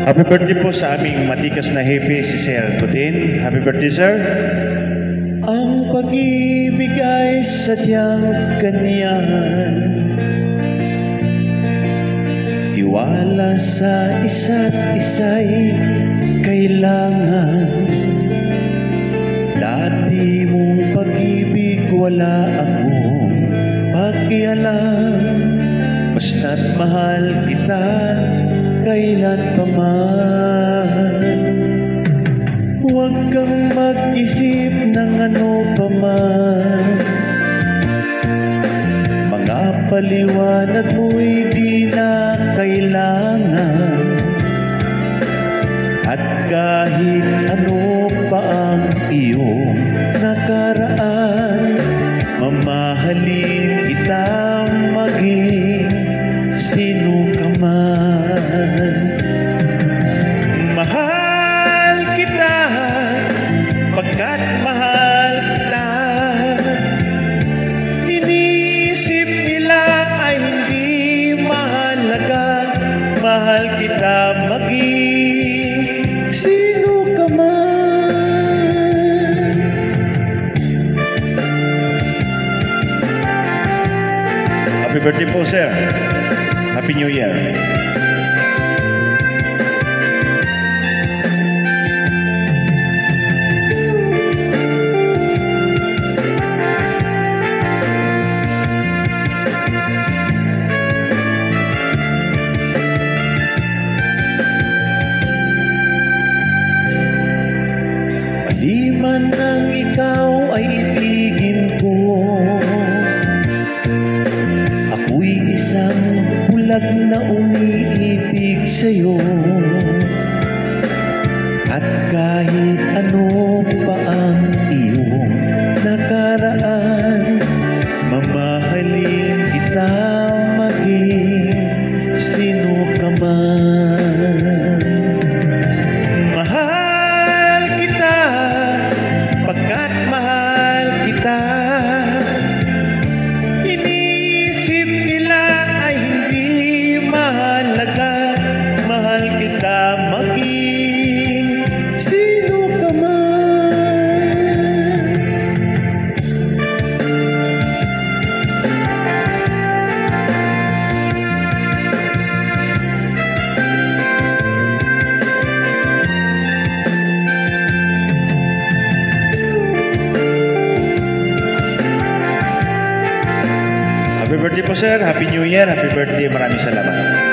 Happy birthday po sa aming matikas na happy si Sir Tudin. Happy birthday, sir. Ang pag-ibig ay sadyang ganyan, tiwala sa isa't isa'y kailangan. Dati mong pag-ibig wala akong pakialam, basta't mahal kita kailan pa man. Huwag kang mag-isip ng ano pa man, mga paliwanag mo'y di na kailangan. At kahit ano pa ang iyong nakaraan, mamahalin kita maging sino ka man. Mahal kita pagkat mahal kita. Iniisip nila ay hindi mahalaga. Mahal kita maging sino ka man. Happy birthday po, sir. Happy New Year. Maliman nang ikaw ay ibigin ko, ako'y isang bulag na umiibig sa'yo. At kahit ano pa ang iyong nakaraan, mamahalin kita maging sino ka man. Mahal kita pagkat mahal kita. Iniisip nila ay hindi mahalaga. Mahal kita maging sino ka man. Happy birthday po, sir. Happy New Year. Happy birthday. Maraming salamat.